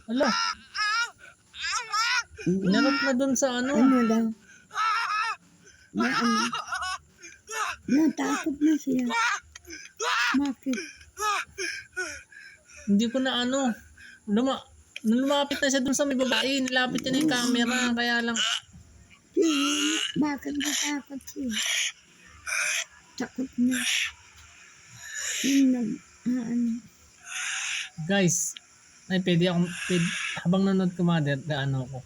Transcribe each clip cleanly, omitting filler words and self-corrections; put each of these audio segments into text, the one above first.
Ala, inarap na dun sa ano. Ano daw? Na ano? Natakot na siya. Bakit? Hindi ko na ano. Nung lumapit na siya dun sa may babae, nilapit niya na yung camera. Kaya lang, Bakit natakot siya? Takot na. Yung ano? guys, ay habang nanonood ko mother, gaano ako.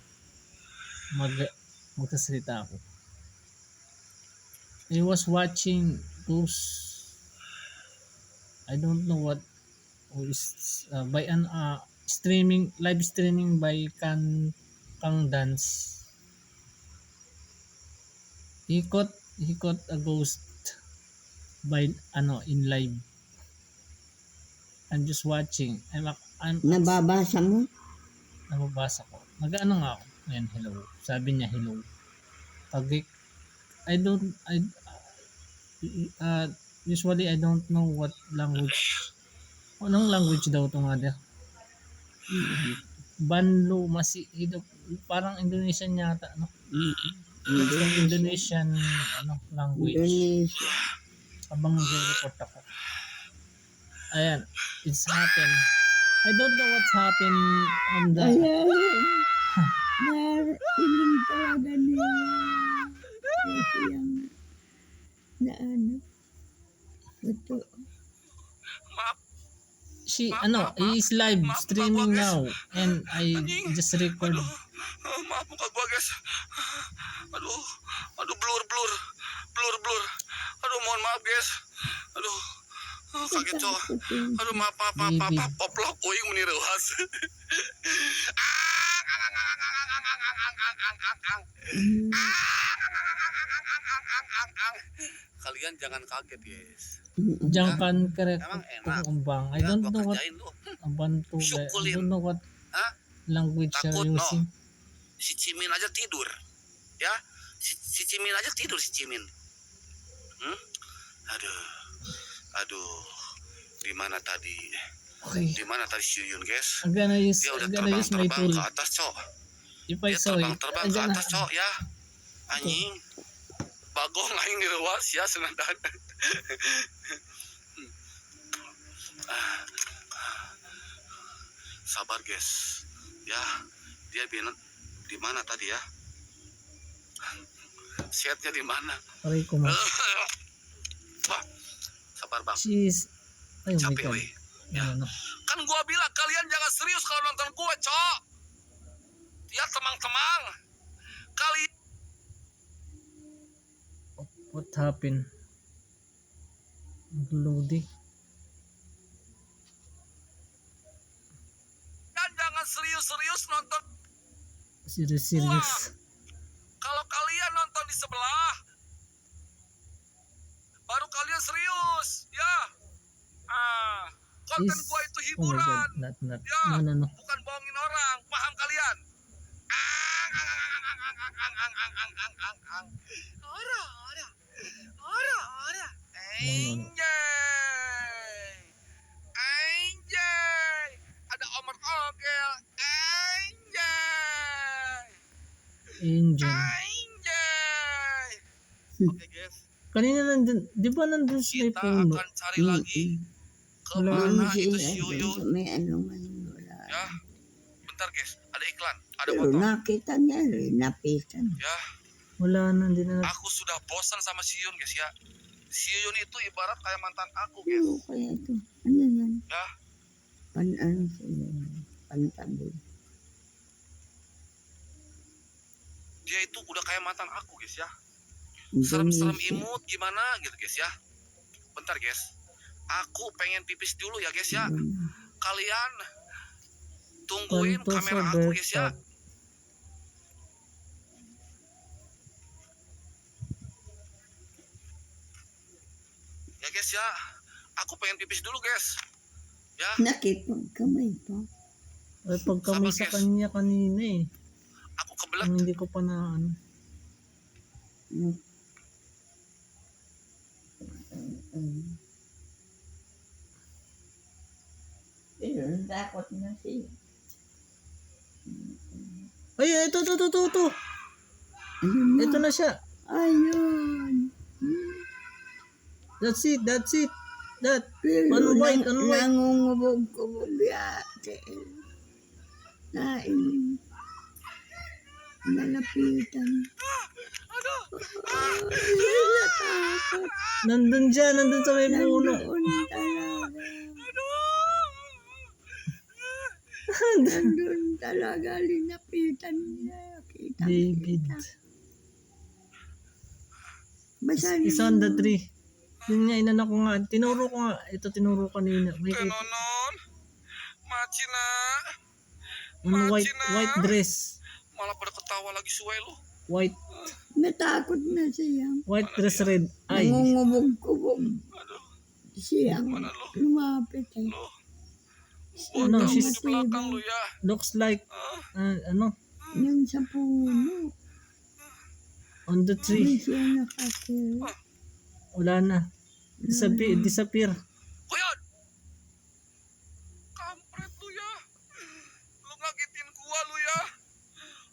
Magsasalita ako. I was watching those, I don't know what is by an live streaming by Kang Dance. He caught a ghost by in live. I'm just watching. I'm Nababasa mo? nababasa ko. Nag-ano nga ako. Ayan, hello. Sabi niya hello. Pag usually I don't know what language. Anong language daw ito nga dia? Banlo parang Indonesian yata, no? Indonesian language. Indonesia. Habang nag-report ako. Ayan, it's happened. I don't know what's happened on the... Ayan. Narinig talaga niya. Siyang na ano. Ito. He is live streaming now and I just record. Maaf mo kagwagas. Aduh, blur. Mohon maaf guys. Sakit so. Maaf. Poplok ko yung menirawas. Kalian jangan kaget guys. Jangan correct Emang enak. kumbang. I don't know what bantu. I don't know what language you're using. Si Cimin aja tidur. Ya, si Cimin aja tidur si Cimin. Aduh. Di mana tadi? Okay. Di mana tadi si Yuyun, guys? I'm gonna use Dia udah my terbang tool. ke atas, Cok. If I Dia saw it, terbang ke atas, Cok, ya. Anjing. Bagong aing direwas ya senadaan. Sabar, guys. Ya, dia bilang di mana tadi ya? Setnya di mana? Aray ko ma. Wah, sabar bang. Jeez. Ay, oh my Capek, God. weh. Ya. Ano? Kan gua bilang kalian jangan serius kalau nonton gue, Cok. Ya, temang-temang. Kalian What happened? Loading. jangan serius-serius nonton. Serius. Kalau kalian nonton di sebelah, baru kalian serius, ya. Konten Is- gua itu Oh my hiburan, God. Not. ya. No. Bukan bohongin orang, paham kalian? Ora. Anjay. Ada Omar Ogel. Angel. Anjay. Oke guys, Kanina nandun, di ba nandun sa may kita puno? akan cari lagi Wala. kemana Hindi itu siya. si Yuyun. May ano ngayon wala. Ya, bentar guys, ada iklan, ada Pero motor. nakita niya rin, napitan. Ya, Wala na, hindi na. aku sudah bosan sama si Yuyun guys ya. Si Yuyun itu ibarat kayak mantan aku guys. Ano kaya ito? Ano yan? Ya, Ano siya? Pantabi. dia itu udah kayak mantan aku guys ya. Indonesia. Serem-serem imut gimana gitu guys ya. Bentar guys, aku pengen pipis dulu ya guys ya. Kalian tungguin Kanto sa kamera aku guys ya. birhtop. Ya guys ya. Aku pengen pipis dulu guys. Ya, Nakipagkamay pa. Ay, pag kami Sabar, sa guys. kanya kanina eh. aku kebelet. Ang hindi ko pa na ano. Pero takot na siya. Ay, ito. Ayun na. Ito na siya. Ayun. That's it. That. Pero Ano white? nangungubog-kubog yate. Nain. Nalapitan. Aduh. Ay, natakot. Nandun sa may puno. Nandoon talaga. Aduh. Nandun talaga. Linapitan niya. David. Basta It's on the tree. Yun nga, inano ko nga. Tinuro ko nga. Ito tinuro kanina. May Tenonon. Macina. white dress. Malah pada ketawa lagi suwe lu. White natakot na siya. dress red. Ay. Nangungubog-kubog. Aduh. Siya Mana lu? lumapit eh. Lu. Ano, Kamu she's- di belakang lu ya. Looks like, ano, Yan sa puno. on the Hindi tree. siya nakakil. Wala na. Disappear. Koyon. Kampret lu ya. Lu ngagetin gua lu ya.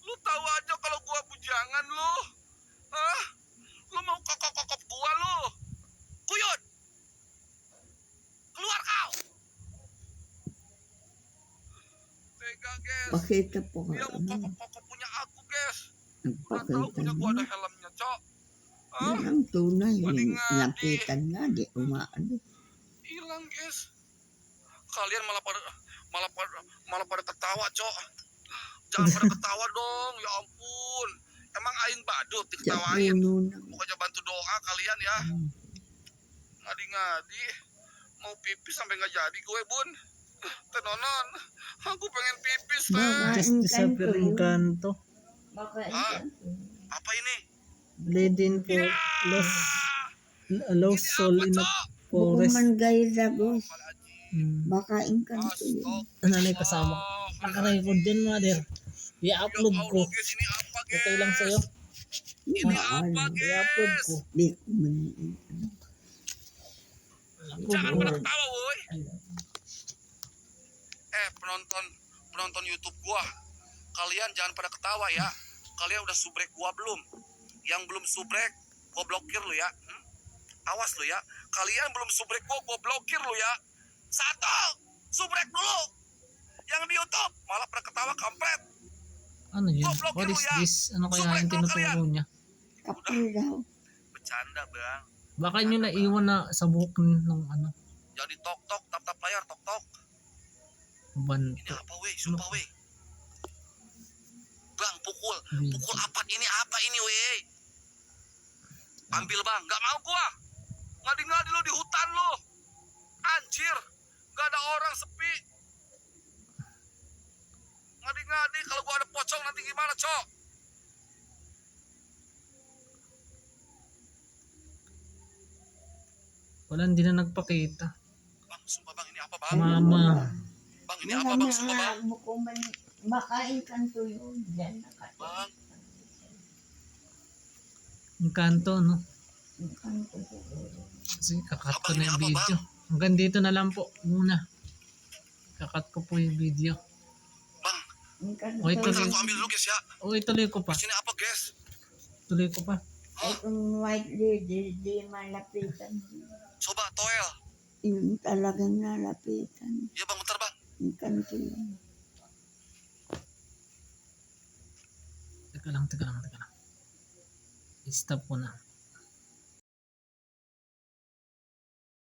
Lu tahu aja kalau gua bujangan lu. Hah? Lu mau kokop-kokop gua lu. Koyon. Keluar kau. Tega, guys. Pakita po ka. Dia mau kokop-kokop punya aku, guys. Udah tahu Nagpakita punya gua ada niya. helmnya, Cok. Hah? Yan ang tunay. Maling nga, Lapitan nga. Di umaano. Hilang, guys. Kalian malah pada ketawa, Cok. Jangan pada ketawa dong, ya ampun. Emang aing badut Sa diketawain. puno na. Pokoknya bantu doa kalian ya. Ngadi-ngadi mau pipis sampai nggak jadi gue, Bun. Tenonon, aku pengen pipis, Baka- Teh. Just disappear Encanto. Baka Ah. Apa ini? Leading for lost soul in a forest. Bukuman gay ragos. Hmm. Baka engkanto yun. Ano na yung kasama? Naka-record din, mother. I-upload Ya ko. Allah, guys, ini apa, guys? Okay lang sa'yo. Ini Ano, apa, I-upload guys? ko. Di ko man. Jangan Upload pada ko. ketawa, woi. Penonton YouTube gua. Kalian jangan pada ketawa ya. Kalian udah subrek gua belum? Yang belum subrek, gua blokir lu ya. Awas lu ya. Kalian belum subrek gua blokir lu ya. 1, subrek dulu. Yang di YouTube malah pada ketawa kampret. Ano yun? Goblok What yun, is ya. this? Ano kaya Subrek yung dulu tinuturo niya? Kapal daw. Bercanda, Bang. Baka nyo naiwan na sa buhok ng ano, Jadi tok-tok, tap-tap layar, tok-tok. Ini banto. apa, weh? Sumpah, weh. Bang, pukul apa ini? Apa ini, weh? Ambil, Bang. Gak mau gua. Ngadi-ngadi lu di hutan lu. Anjir. Gak ada orang, sepi. Ngadi-ngadi kalau gua ada pocong nanti gimana, Cok? Wala, hindi na nagpakita. Bang, sumpah, Bang. Ini apa, Bang? Mama. Bang, ini apa, Bang? Sumpah, Bang. Bukuman. Baka engkanto yun. Yan nakakil. Bang. Encanto, no? Engkanto po. Kasi kakat ko Abang, na ini yung apa, video. Hanggang dito na lang po muna. Kakat ko po yung video. Bang, Engkanto. Oh, ito bentar rin. aku ambil dulu, guys, ya. O, ituloy ko pa. Di sini apa, guys? Tuloy ko pa. Itong white lady, di malapitan. Coba, Toel. Yung talagang nalapitan. Ya, Bang, bentar, Bang. Engkanto yun. Teka lang. I-stop ko na.